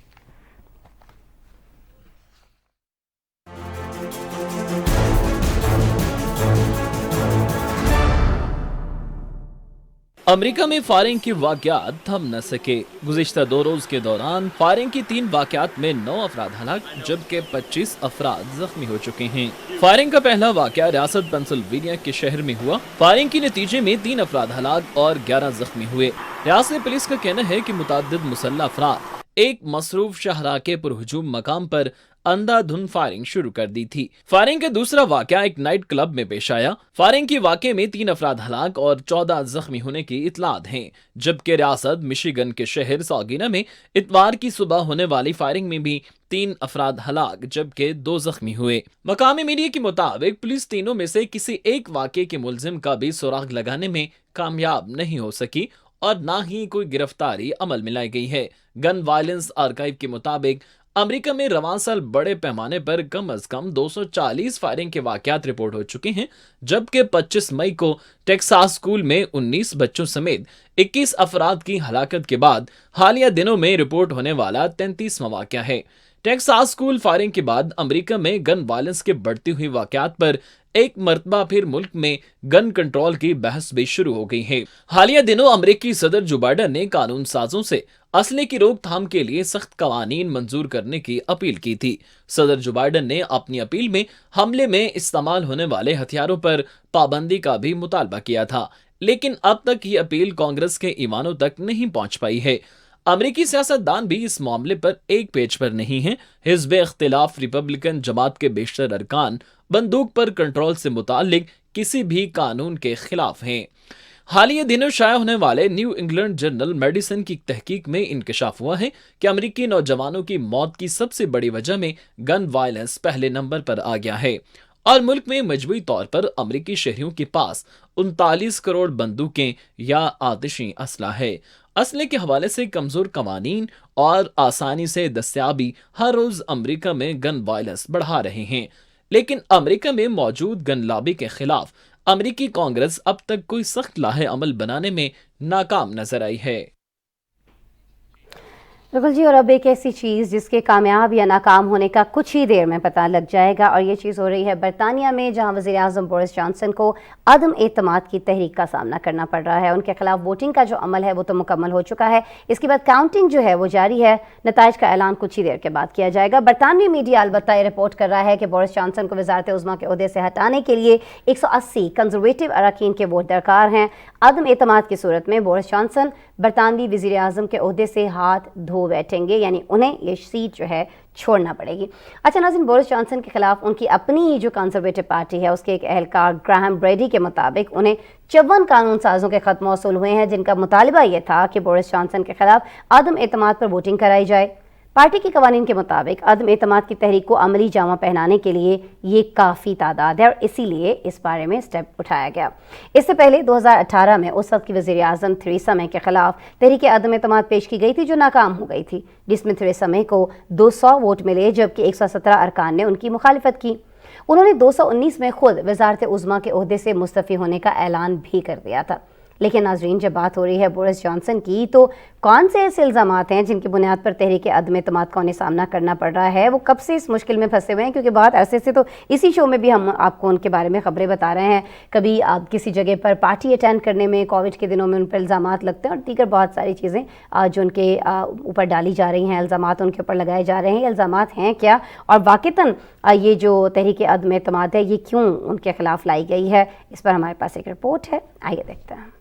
امریکہ میں فائرنگ کے واقعات تھم نہ سکے۔ گزشتہ 2 روز کے دوران فائرنگ کی 3 واقعات میں 9 افراد ہلاک جبکہ 25 افراد زخمی ہو چکے ہیں۔ فائرنگ کا پہلا واقعہ ریاست پینسلوینیا کے شہر میں ہوا۔ فائرنگ کے نتیجے میں 3 افراد ہلاک اور 11 زخمی ہوئے۔ ریاستی پولیس کا کہنا ہے کہ متعدد مسلح افراد ایک مصروف شاہراہ کے پرہجوم مقام پر اندھا دھند فائرنگ شروع کر دی تھی۔ فائرنگ کا دوسرا واقعہ ایک نائٹ کلب میں پیش آیا۔ فائرنگ کے واقعے میں 3 افراد ہلاک اور 14 زخمی ہونے کی اطلاعات ہیں، جبکہ ریاست مشیگن کے شہر ساگینا میں اتوار کی صبح ہونے والی فائرنگ میں بھی 3 افراد ہلاک جبکہ 2 زخمی ہوئے۔ مقامی میڈیا کے مطابق پولیس تینوں میں سے کسی ایک واقعے کے ملزم کا بھی سراغ لگانے میں کامیاب نہیں ہو سکی اور نہ ہی کوئی گرفتاری عمل میں لائی گئی ہے۔ گن وائلنس آرکائیو کے مطابق امریکہ میں رواں سال بڑے پیمانے پر کم از کم 240 فائرنگ کے واقعات رپورٹ ہو چکے ہیں، جبکہ 25 مئی کو ٹیکساس اسکول میں 19 بچوں سمیت 21 افراد کی ہلاکت کے بعد حالیہ دنوں میں رپورٹ ہونے والا 33واں واقعہ ہے۔ ٹیکساس اسکول فائرنگ کے بعد امریکہ میں گن وائلنس کے بڑھتی ہوئی واقعات پر ایک مرتبہ پھر ملک میں گن کنٹرول کی بحث بھی شروع ہو گئی ہے۔ حالیہ دنوں امریکی صدر جو بائیڈن نے قانون سازوں سے اسلحے کی روک تھام کے لیے سخت قوانین منظور کرنے کی اپیل کی تھی۔ صدر جو بائیڈن نے اپنی اپیل میں حملے میں استعمال ہونے والے ہتھیاروں پر پابندی کا بھی مطالبہ کیا تھا، لیکن اب تک یہ اپیل کانگریس کے ایوانوں تک نہیں پہنچ پائی ہے۔ अमरीकी सियासतदान भी इस मामले पर एक पेज पर नहीं हैं। हिज़्ब इख्तिलाफ रिपब्लिकन जमात के बेशतर अरकान बंदूक पर कंट्रोल से मुताल्लिक किसी भी कानून के खिलाफ हैं। हालिया दिनों शाया होने वाले न्यू इंग्लैंड जर्नल मेडिसिन की तहकीक में इंकशाफ हुआ है कि अमरीकी नौजवानों की मौत की सबसे बड़ी वजह में गन वायलेंस पहले नंबर पर आ गया है और मुल्क में मजबूरी तौर पर अमरीकी शहरियों के पास 39 करोड़ बंदूकें या आतिशी असला है। असले के हवाले से कमजोर कवानीन और आसानी से दस्तयाबी हर रोज अमरीका में गन वायलेंस बढ़ा रहे हैं, लेकिन अमरीका में मौजूद गन लॉबी के खिलाफ अमरीकी कांग्रेस अब तक कोई सख्त लाहे अमल बनाने में नाकाम नजर आई है। बिल्कुल जी, और अब एक ऐसी चीज़ जिसके कामयाब या नाकाम होने का कुछ ही देर में पता लग जाएगा, और ये चीज़ हो रही है बरतानिया में, जहां वज़ीर आज़म बोरिस जॉनसन को अदम एतमाद की तहरीक का सामना करना पड़ रहा है। उनके खिलाफ वोटिंग का जो अमल है वो तो मुकम्मल हो चुका है, इसके बाद काउंटिंग जो है वो जारी है। नताइज का ऐलान कुछ ही देर के बाद किया जाएगा। बरतानवी मीडिया अलबत्ता ये रिपोर्ट कर रहा है कि बोरिस जॉनसन को वज़ारत उज़्मा के ओहदे से हटाने के लिए 180 कंजर्वेटिव अरकान के वोट दरकार हैं। अदम एतमाद की सूरत में बोरिस जॉनसन बरतानवी वज़ीर आज़म के ओहदे से हाथ धो बैठेंगे, यानी उन्हें ये सीट जो है छोड़ना पड़ेगी। अच्छा नाज़रीन, बोरिस जॉनसन के खिलाफ उनकी अपनी ही जो कंजर्वेटिव पार्टी है उसके एक अहलकार ग्राहम ब्रेडी के मुताबिक उन्हें 54 कानून साजों के खत मौसूल हुए हैं, जिनका मुतालिबा ये था कि बोरिस जॉनसन के खिलाफ अदम एतमाद पर वोटिंग कराई जाए। पार्टी के कवानीन के मुताबिक अदम एतमाद की तहरीक को अमली जामा पहनाने के लिए ये काफ़ी तादाद है, और इसीलिए इस बारे में स्टेप उठाया गया। इससे पहले 2018 में उस वक्त की वज़ीर आज़म थेरेसा मे के खिलाफ तहरीक अदम एतमाद पेश की गई थी, जो नाकाम हो गई थी, जिसमें थेरेसा मे को 200 वोट मिले, जबकि 117 अरकान ने उनकी मुखालिफत की। उन्होंने 219 में खुद वज़ारत उज़्मा के ओहदे से मुस्तफ़ी होने का ऐलान भी कर दिया था। लेकिन नाज़रीन, जब बात हो रही है बोरिस जॉनसन की, तो कौन से ऐसे इल्ज़ामात हैं जिनकी बुनियाद पर तहरीक अदम एतमाद का उन्हें सामना करना पड़ रहा है? वो कब से इस मुश्किल में फंसे हुए हैं? क्योंकि बहुत अरसे से तो इसी शो में भी हम आपको उनके बारे में खबरें बता रहे हैं। कभी आप किसी जगह पर पार्टी अटेंड करने में कोविड के दिनों में उन पर इल्ज़ामात लगते हैं, और दीगर बहुत सारी चीज़ें जो उनके ऊपर डाली जा रही हैं, इल्ज़ामात उनके ऊपर लगाए जा रहे हैं। ये इल्ज़ामात हैं क्या, और वाक़तन ये जो तहरीक अदम एतमाद है ये क्यों उनके खिलाफ लाई गई है? इस पर हमारे पास एक रिपोर्ट है, आइए देखते हैं।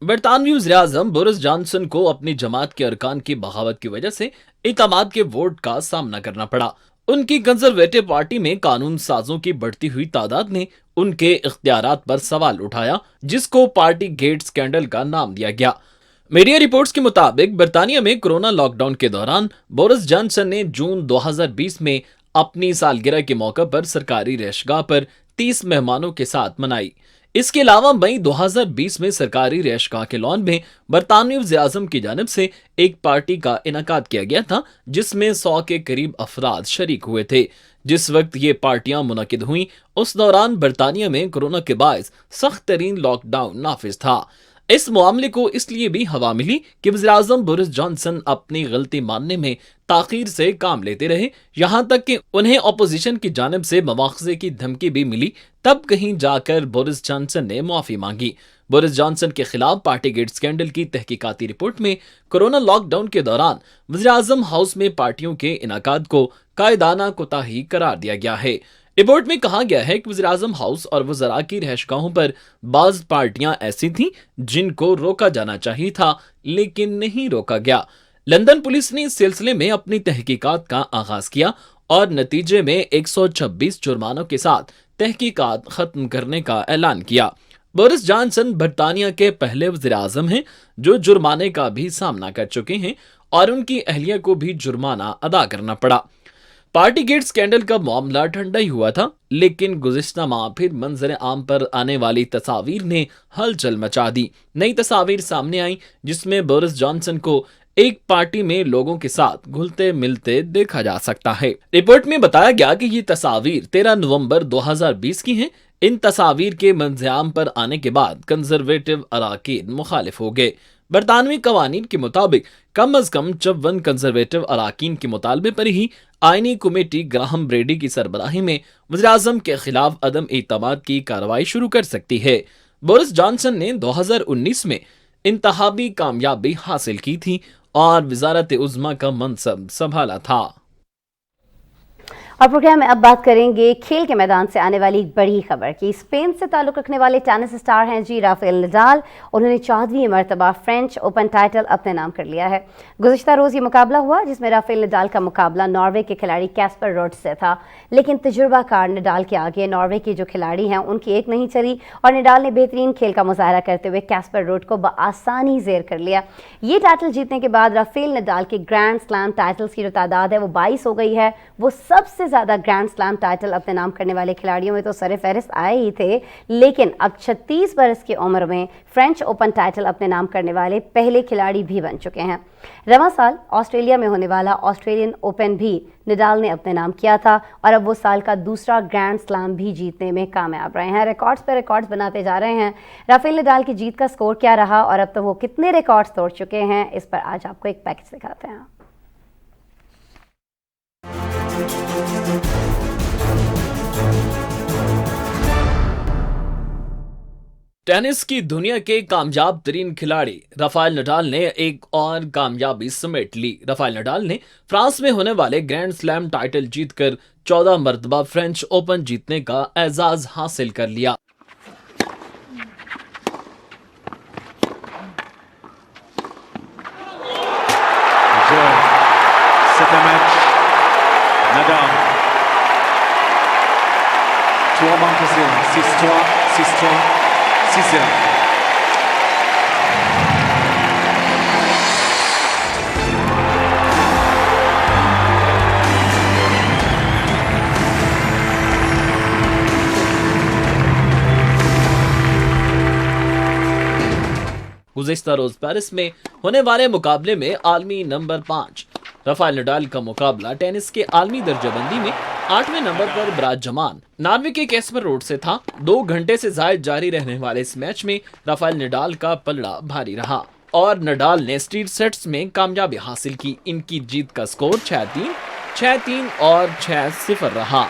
बरतानवी वज़ीर-ए-आज़म बोरिस जॉनसन को अपनी जमात के अरकान की बगावत की वजह से एतमाद के वोट का सामना करना पड़ा। उनकी कंजर्वेटिव पार्टी में कानून साजों की बढ़ती हुई तादाद ने उनके इख्तियारात पर सवाल उठाया, जिसको पार्टी गेट स्कैंडल का नाम दिया गया। मीडिया रिपोर्ट्स के मुताबिक बरतानिया में कोरोना लॉकडाउन के दौरान बोरिस जॉनसन ने जून 2020 में अपनी सालगिरह के मौके पर सरकारी रिहायशगाह पर 30 मेहमानों के साथ मनाई। इसके अलावा मई 2020 में सरकारी रिहायशगाह के लॉन में बरतानवी वज़ीर-ए-आज़म की जानिब से एक पार्टी का इनेकाद किया गया था, जिसमें 100 के करीब अफराद शरीक हुए थे। जिस वक्त ये पार्टियां मुनक़िद हुई, उस दौरान बरतानिया में कोरोना के बायस सख्त तरीन लॉकडाउन नाफिज था। इस मामले को इसलिए भी हवा मिली कि वज़ीर-ए-आज़म बोरिस जॉनसन अपनी गलती मानने में ताख़ीर से काम लेते रहे, यहाँ तक कि उन्हें अपोजिशन की जानिब से मुआवजे की धमकी भी मिली। तब कहीं जाकर बोरिस जॉनसन ने मुआफ़ी मांगी। बोरिस जॉनसन के खिलाफ पार्टी गेट स्कैंडल की तहकीकाती रिपोर्ट में कोरोना लॉकडाउन के दौरान वज़ीर-ए-आज़म हाउस में पार्टियों के इनेकाद को कायदाना कोताही करार दिया गया है। रिपोर्ट में कहा गया है कि वज़ीर-ए-आज़म हाउस और वज़रा की रिहायशगाहों पर बाज़ पार्टियां ऐसी थीं जिनको रोका जाना चाहिए था, लेकिन नहीं रोका गया। लंदन पुलिस ने इस सिलसिले में अपनी तहकीकात का आगाज किया और नतीजे में 126 जुर्मानों के साथ तहकीकात खत्म करने का ऐलान किया। बोरिस जॉनसन बरतानिया के पहले वज़ीर-ए-आज़म हैं जो जुर्माने का भी सामना कर चुके हैं, और उनकी अहलिया को भी जुर्माना अदा करना पड़ा। पार्टी गेट स्कैंडल का मामला ठंडा ही हुआ था, लेकिन गुज़िश्ता माह फिर मंजर आम पर आने वाली तस्वीर ने हलचल मचा दी। नई तस्वीर सामने आई जिसमें बोरिस जॉनसन को एक पार्टी में लोगों के साथ घुलते मिलते देखा जा सकता है। रिपोर्ट में बताया गया कि ये तस्वीर 13 नवंबर 2020 की है। इन तस्वीर के मंजर आम पर आने के बाद कंजर्वेटिव अराकीन मुखालिफ हो गए। बरतानवी कवानीन के मुताबिक कम अज कम 54 कंजर्वेटिव अराकीन के मुतालबे पर ही आईनी कमेटी ग्राहम ब्रेडी की सरबराही में वज़ीर-ए-आज़म के खिलाफ अदम एतमाद की कार्रवाई शुरू कर सकती है। बोरिस जॉनसन ने 2019 में इंतहाबी कामयाबी हासिल की थी और वज़ारत उज़्मा का मनसब संभाला था। और प्रोग्राम में अब बात करेंगे खेल के मैदान से आने वाली एक बड़ी खबर की। स्पेन से ताल्लुक़ रखने वाले टेनिस स्टार हैं जी राफेल नडाल। उन्होंने 14वीं मरतबा फ्रेंच ओपन टाइटल अपने नाम कर लिया है। गुज़िश्ता रोज़ ये मुकाबला हुआ जिसमें राफेल नडाल का मुकाबला नॉर्वे के खिलाड़ी कैस्पर रुड से था, लेकिन तजुर्बाकार नडाल के आगे नॉर्वे के जो खिलाड़ी हैं उनकी एक नहीं चली और नडाल ने बेहतरीन खेल का मुजाहरा करते हुए कैस्पर रुड को बआसानी ज़ेर कर लिया। ये टाइटल जीतने के बाद राफेल नडाल के ग्रैंड स्लैम टाइटल्स की जो तादाद है वो 22 हो गई है। वो सबसे ज़्यादा ग्रैंड स्लैम टाइटल अपने नाम करने वाले खिलाड़ियों में तो सरे फहरिस्त आए ही थे, लेकिन अब 36 बरस की उम्र में फ्रेंच ओपन टाइटल अपने नाम करने वाले पहले खिलाड़ी भी बन चुके हैं। रवां साल ऑस्ट्रेलिया में होने वाला ऑस्ट्रेलियन ओपन भी नडाल ने अपने नाम किया था और अब वो साल का दूसरा ग्रैंड स्लैम भी जीतने में कामयाब रहे हैं। रिकॉर्ड्स पर रिकॉर्ड्स बनाते जा रहे हैं। राफेल नडाल की जीत का स्कोर क्या रहा और अब तो वो कितने रिकॉर्ड्स तोड़ चुके हैं, इस पर आज आपको एक पैकेज दिखाते हैं। टेनिस की दुनिया के कामयाब तरीन खिलाड़ी राफेल नडाल ने एक और कामयाबी समेट ली। राफेल नडाल ने फ्रांस में होने वाले ग्रैंड स्लैम टाइटल जीतकर 14 मरतबा फ्रेंच ओपन जीतने का एजाज हासिल कर लिया। C'est un match. Nadal. 3 manques à 0. 6-3, 6-3, 6-0. गुज़िश्ता रोज पेरिस में होने वाले मुकाबले में आलमी नंबर 5 राफेल नडाल का मुकाबला टेनिस के आलमी दर्जाबंदी में 8वें नंबर पर विराजमान नॉर्वे के कैस्पर रुड से था। 2 घंटे से ज्यादा जारी रहने वाले इस मैच में राफेल नडाल का पलड़ा भारी रहा और नडाल ने स्ट्रीट सेट्स में कामयाबी हासिल की। इनकी जीत का स्कोर 6-3, 6-3 और 6-0 रहा।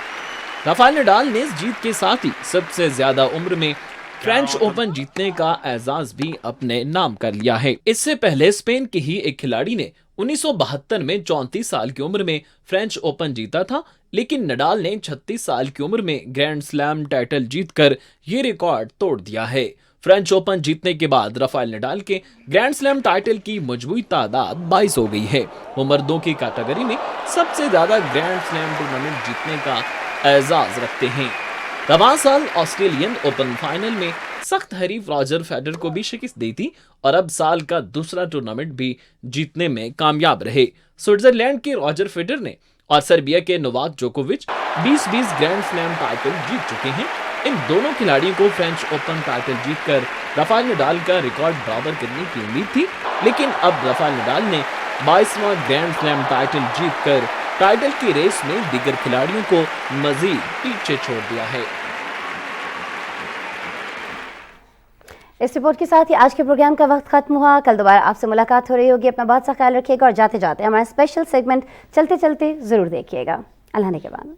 राफेल नडाल ने इस जीत के साथ ही सबसे ज्यादा उम्र में फ्रेंच ओपन जीतने का एजाज भी अपने नाम कर लिया है। इससे पहले स्पेन के ही एक खिलाड़ी ने 1972 में 34 साल की उम्र में फ्रेंच ओपन जीता था, लेकिन नडाल ने 36 साल की उम्र में ग्रैंड स्लैम टाइटल जीतकर ये रिकॉर्ड तोड़ दिया है। फ्रेंच ओपन जीतने के बाद राफेल नडाल के ग्रैंड स्लैम टाइटल की मजबूत तादाद 22 हो गई है। वो मर्दों की कैटेगरी में सबसे ज्यादा ग्रैंड स्लैम टूर्नामेंट जीतने का एजाज रखते हैं। रवां साल ऑस्ट्रेलियन ओपन फाइनल में सख्त हरीफ रॉजर फेडरर को भी शिकस्त दी थी और अब साल का दूसरा टूर्नामेंट भी जीतने में कामयाब रहे। स्विट्जरलैंड के रॉजर फेडरर ने और सर्बिया के नोवाक जोकोविच 20-20 ग्रैंड स्लैम टाइटल जीत चुके हैं। इन दोनों खिलाड़ियों को फ्रेंच ओपन टाइटल जीतकर राफेल नडाल का रिकॉर्ड बराबर करने की उम्मीद थी, लेकिन अब राफेल नडाल ने 22वां ग्रैंड स्लैम टाइटल जीतकर टाइटल की रेस में दीगर खिलाड़ियों को मजीद पीछे छोड़ दिया है। इस रिपोर्ट के साथ ही आज के प्रोग्राम का वक्त खत्म हुआ। कल दोबारा आपसे मुलाकात हो रही होगी। अपना बहुत सा ख्याल रखिएगा और जाते जाते हमारा स्पेशल सेगमेंट चलते चलते जरूर देखिएगा। अल्लाह ने के बाद।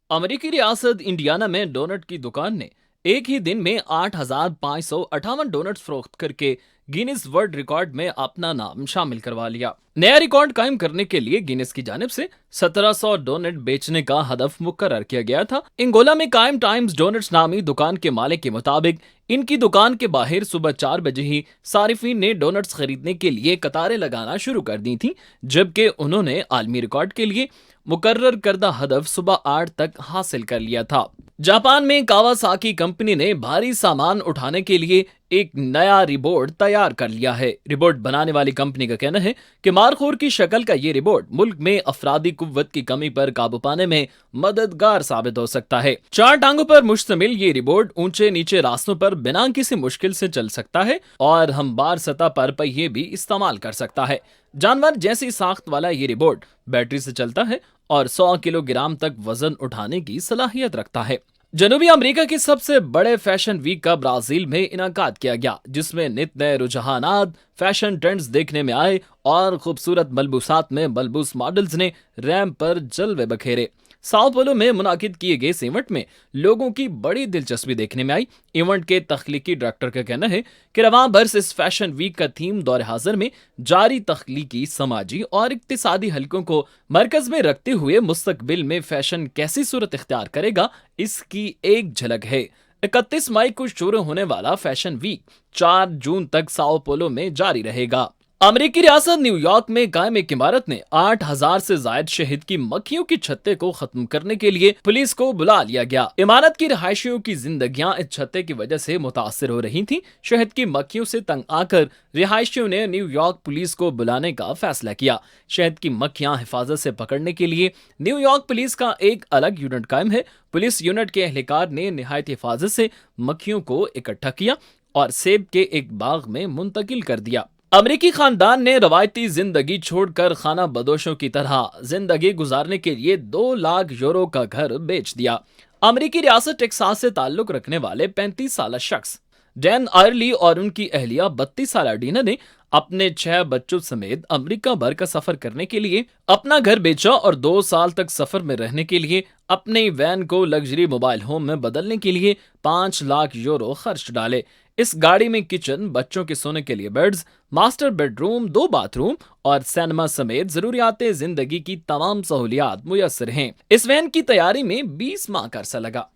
अमेरिकी रियासत इंडियाना में डोनट की दुकान ने एक ही दिन में 8,558 डोनट्स फरोख्त करके गिनीज वर्ल्ड रिकॉर्ड में अपना नाम शामिल करवा लिया। नया रिकॉर्ड कायम करने के लिए गिनीज की जानिब से 1700 डोनट बेचने का हदफ मुकर्रर किया गया था। अंगोला में कायम टाइम्स डोनट्स नामी दुकान के मालिक के मुताबिक इनकी दुकान के बाहर सुबह 4 बजे ही सारिफीन ने डोनट्स खरीदने के लिए कतारें लगाना शुरू कर दी थी, जबकि उन्होंने आलमी रिकॉर्ड के लिए मुकर्रर करदा हदफ सुबह 8 तक हासिल कर लिया था। जापान में कावासाकी कंपनी ने भारी सामान उठाने के लिए एक नया रिबोट तैयार कर लिया है। रिबोट बनाने वाली कंपनी का कहना है कि मारखोर की शक्ल का ये रिबोट मुल्क में अफरादी कुव्वत की कमी पर काबू पाने में मददगार साबित हो सकता है। 4 टांगों पर मुश्तमिल ये रिबोट ऊंचे नीचे रास्तों पर बिना किसी मुश्किल से चल सकता है और हमवार सतह पर पहिए भी इस्तेमाल कर सकता है। जानवर जैसी साख्त वाला ये रिबोट बैटरी से चलता है और 100 किलोग्राम तक वजन उठाने की सलाहियत रखता है। जनूबी अमेरिका के सबसे बड़े फैशन वीक का ब्राजील में इनाकाद किया गया, जिसमें नित नए रुझानात, फैशन ट्रेंड्स देखने में आए और खूबसूरत मलबूसात में मलबूस मॉडल्स ने रैंप पर जलवे बखेरे। साओ पोलो में मुनाकिद किए गए इस इवेंट में लोगों की बड़ी दिलचस्पी देखने में आई। इवेंट के तख्लीकी डायरेक्टर का कहना है कि रवां बरस इस फैशन वीक का थीम दौर हाजिर में जारी तख्लीकी, समाजी और इक्तिसादी हलकों को मरकज में रखते हुए मुस्तकबिल में फैशन कैसी सूरत इख्तियार करेगा, इसकी एक झलक है। 31 मई को शुरू होने वाला फैशन वीक 4 जून तक साओ पोलो में जारी रहेगा। अमेरिकी रियासत न्यूयॉर्क में कायम एक इमारत ने 8000 से जायद शहद की मक्खियों की छत्ते को खत्म करने के लिए पुलिस को बुला लिया गया। इमारत की रहायशियों की जिंदगियां इस छत्ते की वजह से मुतासिर हो रही थीं। शहद की मक्खियों से तंग आकर रिहायशियों ने न्यूयॉर्क पुलिस को बुलाने का फैसला किया। शहद की मक्खियां हिफाजत से पकड़ने के लिए न्यूयॉर्क पुलिस का एक अलग यूनिट कायम है। पुलिस यूनिट के एहलकार ने निहायत हिफाजत से मक्खियों को इकट्ठा किया और सेब के एक बाग में मुंतकिल कर दिया। अमेरिकी खानदान ने रवायती जिंदगी छोड़कर खाना बदोशों की तरह जिंदगी गुजारने के लिए 2 लाख यूरो का घर बेच दिया। अमेरिकी रियासत टेक्सास से ताल्लुक रखने वाले 35 साल शख्स डैन आयरली और उनकी अहलिया 32 साल डीना ने अपने 6 बच्चों समेत अमेरिका भर का सफर करने के लिए अपना घर बेचा और 2 साल तक सफर में रहने के लिए अपनी वैन को लग्जरी मोबाइल होम में बदलने के लिए 5 लाख यूरो खर्च डाले। इस गाड़ी में किचन, बच्चों के सोने के लिए बेड्स, मास्टर बेडरूम, 2 बाथरूम और सिनेमा समेत जरूरियाते जिंदगी की तमाम सहूलियात मुयस्सर हैं। इस वैन की तैयारी में 20 माह का अरसा लगा।